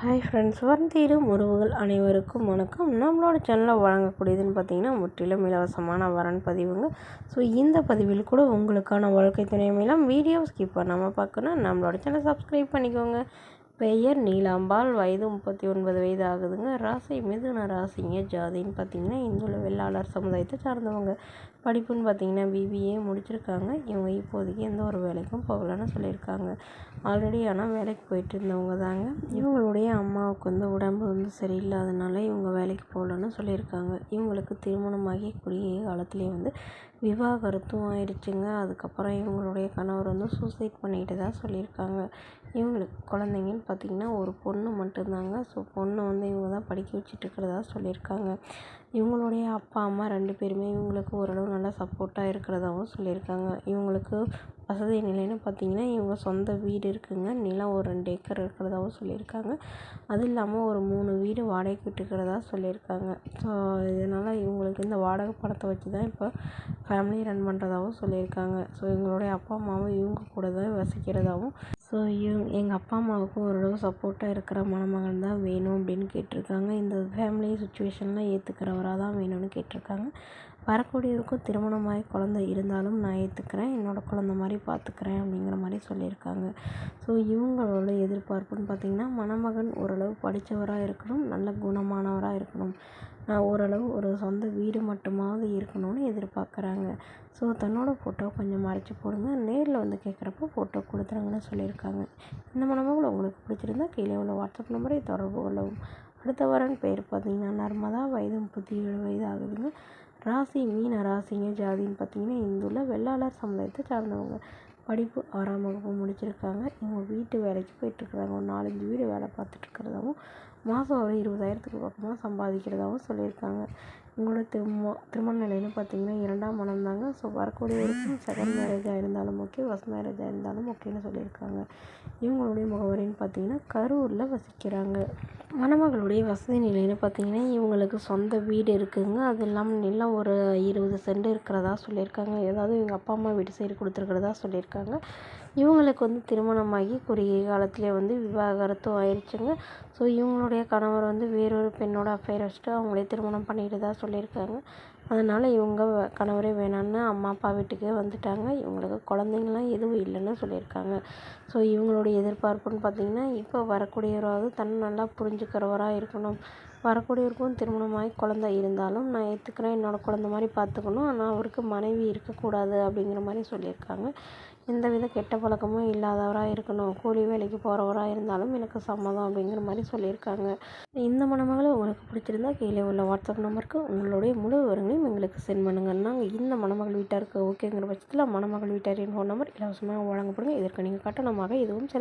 Hi friends, வரந்தீரும் உறவுகள் அனைவருக்கும் வணக்கம். நம்மளோட சேனலில் வழங்கக்கூடியதுன்னு பார்த்தீங்கன்னா முற்றிலும் இலவசமான வரன் பதிவுங்க. ஸோ இந்த பதிவில் கூட உங்களுக்கான வாழ்க்கை துணை மூலம் வீடியோ ஸ்கிப் பண்ணாமல் பார்க்கணும். நம்மளோட சேனல் சப்ஸ்கிரைப் பண்ணிக்கோங்க. பெயர் நீலாம்பாள், வயது 39 வயது ஆகுதுங்க. ராசி மிதுன ராசிங்க. ஜாதின்னு பார்த்தீங்கன்னா இந்துள்ள வெள்ளாளர் சமுதாயத்தை சார்ந்தவங்க. படிப்புன்னு பார்த்தீங்கன்னா பிபிஏ முடிச்சிருக்காங்க. இவங்க இப்போதைக்கு எந்த ஒரு வேலைக்கும் போகலன்னு சொல்லியிருக்காங்க. ஆல்ரெடி ஆனால் வேலைக்கு போயிட்டு இருந்தவங்க தாங்க. இவங்களுடைய அம்மாவுக்கு உடம்பு சரியில்லாதனால இவங்க வேலைக்கு போகலன்னு சொல்லியிருக்காங்க. இவங்களுக்கு திருமணமாகி குறுகிய காலத்துலேயே விவாகரத்தும் ஆயிடுச்சுங்க. அதுக்கப்புறம் இவங்களுடைய கணவர் சூசைட் பண்ணிட்டு தான் சொல்லியிருக்காங்க. இவங்களுக்கு குழந்தைங்கன்னு பார்த்திங்கன்னா ஒரு பொண்ணு மட்டும்தாங்க. ஸோ பொண்ணு இவங்க தான் படிக்க வச்சுட்டு இருக்கிறதா சொல்லியிருக்காங்க. இவங்களுடைய அப்பா அம்மா 2 பேருமே இவங்களுக்கு ஓரளவு நல்லா சப்போர்ட்டாக இருக்கிறதாகவும் சொல்லியிருக்காங்க. இவங்களுக்கு வசதி நிலைன்னு பார்த்திங்கன்னா இவங்க சொந்த வீடு இருக்குங்க. நிலம் ஒரு 2 ஏக்கர் இருக்கிறதாகவும் சொல்லியிருக்காங்க. அது இல்லாமல் ஒரு 3 வீடு வாடகைக்கு விட்டுக்கிறதா சொல்லியிருக்காங்க. ஸோ இதனால் இவங்களுக்கு இந்த வாடகை பணத்தை வச்சு தான் இப்போ ஃபேமிலி ரன் பண்ணுறதாகவும் சொல்லியிருக்காங்க. ஸோ எங்களுடைய அப்பா அம்மாவும் இவங்க கூட தான் வசிக்கிறதாகவும், ஸோ எங்கள் அப்பா அம்மாவுக்கு ஓரளவு சப்போர்ட்டாக இருக்கிற மணமகன் தான் வேணும் அப்படின்னு கேட்டிருக்காங்க. இந்த ஃபேமிலி சுச்சுவேஷன்லாம் ஏற்றுக்கிறவராக தான் வேணும்னு கேட்டிருக்காங்க. வரக்கூடியவருக்கும் திருமணமாகி குழந்தை இருந்தாலும் நான் ஏற்றுக்கிறேன், என்னோடய குழந்தை மாதிரி பார்த்துக்கிறேன் அப்படிங்கிற மாதிரி சொல்லியிருக்காங்க. ஸோ இவங்களோட எதிர்பார்ப்புன்னு பார்த்திங்கன்னா மணமகன் ஓரளவு படித்தவராக இருக்கணும், நல்ல குணமானவராக இருக்கணும், ஓரளவு ஒரு சொந்த வீடு மட்டுமாவது இருக்கணும்னு எதிர்பார்க்குறாங்க. ஸோ தன்னோட ஃபோட்டோ கொஞ்சம் மறைச்சி போடுங்க, நேரில் கேட்குறப்போ ஃபோட்டோ கொடுத்துருங்கன்னு சொல்லியிருக்காங்க. இந்த மணமகள் உங்களுக்கு பிடிச்சிருந்தா கீழே உள்ள வாட்ஸ்அப் நம்பரை தொடர்பு கொள்ளவும். அடுத்த வரன் பேர் பார்த்திங்கன்னா நர்மதா, வயது 37 வயது ஆகுதுங்க. ராசி மீன ராசிங்க. ஜாதின்னு பார்த்திங்கன்னா இந்துள்ள வெள்ளாளர் சமுதாயத்தை சார்ந்தவங்க. படிப்பு 6ஆம் வகுப்பு முடிச்சிருக்காங்க. இவங்க வீட்டு வேலைக்கு போயிட்டுருக்குறாங்க. ஒரு 4-5 வீடு வேலை பார்த்துட்ருக்கிறதாவும், மாதம் ஒரு 20,000க்கு பக்கமாக சம்பாதிக்கிறதாகவும் சொல்லியிருக்காங்க. இவங்களோட திருமண நிலைன்னு பார்த்திங்கன்னா 2ஆம் மனம் தாங்க. ஸோ வரக்கூடியவருக்கும் செகண்ட் மேரேஜாக இருந்தாலும் ஓகே, ஃபஸ்ட் மேரேஜாக இருந்தாலும் ஓகேன்னு சொல்லியிருக்காங்க. இவங்களுடைய முகவரின்னு பார்த்திங்கன்னா கரூரில் வசிக்கிறாங்க. மணமகளுடைய வசதி நிலைன்னு பார்த்திங்கன்னா இவங்களுக்கு சொந்த வீடு இருக்குதுங்க. அது இல்லாமல் நிலம் ஒரு 20 சென்ட் இருக்கிறதா சொல்லியிருக்காங்க. ஏதாவது இவங்க அப்பா அம்மா வீட்டு சைடு கொடுத்துருக்கிறதா சொல்லியிருக்காங்க. இவங்களுக்கு திருமணமாகி குறுகிய காலத்திலே விவாகரத்தும் ஆயிடுச்சுங்க. ஸோ இவங்களுடைய கணவர் வேறொரு பெண்ணோட அஃபேர் வச்சுட்டு அவங்களே திருமணம் பண்ணிட்டு தான் சொல்லியிருக்காங்க. அதனால் இவங்க கணவரே வேணான்னு அம்மா அப்பா வீட்டுக்கே வந்துட்டாங்க. இவங்களுக்கு குழந்தைங்களாம் எதுவும் இல்லைன்னு சொல்லியிருக்காங்க. ஸோ இவங்களுடைய எதிர்பார்ப்புன்னு பார்த்திங்கன்னா இப்போ வரக்கூடியவராவது தன்னை நல்லா புரிஞ்சுக்கிறவராக இருக்கணும், வரக்கூடியவருக்கும் திருமணமாகி குழந்தை இருந்தாலும் நான் ஏற்றுக்கிறேன், என்னோடய குழந்தை மாதிரி பார்த்துக்கணும், ஆனால் அவருக்கு மனைவி இருக்கக்கூடாது அப்படிங்கிற மாதிரி சொல்லியிருக்காங்க. எந்தவித கெட்ட பழக்கமும் இல்லாதவராக இருக்கணும், கூலி வேலைக்கு போகிறவராக இருந்தாலும் எனக்கு சம்மதம் அப்படிங்கிற மாதிரி சொல்லியிருக்காங்க. இந்த மணமகளை உங்களுக்கு பிடிச்சிருந்தா கீழே உள்ள வாட்ஸ்அப் நம்பருக்கு உங்களுடைய முழு விவரங்களையும் எங்களுக்கு சென்ட் பண்ணுங்கள். நாங்கள் இந்த மணமகள் வீட்டாருக்கு ஓகேங்கிற பட்சத்தில் மணமகள் வீட்டாரின் ஃபோன் நம்பர் இலவசமாக வழங்கப்படுங்க. இதற்கு நீங்கள் கட்டணமாக எதுவும் செலுத்த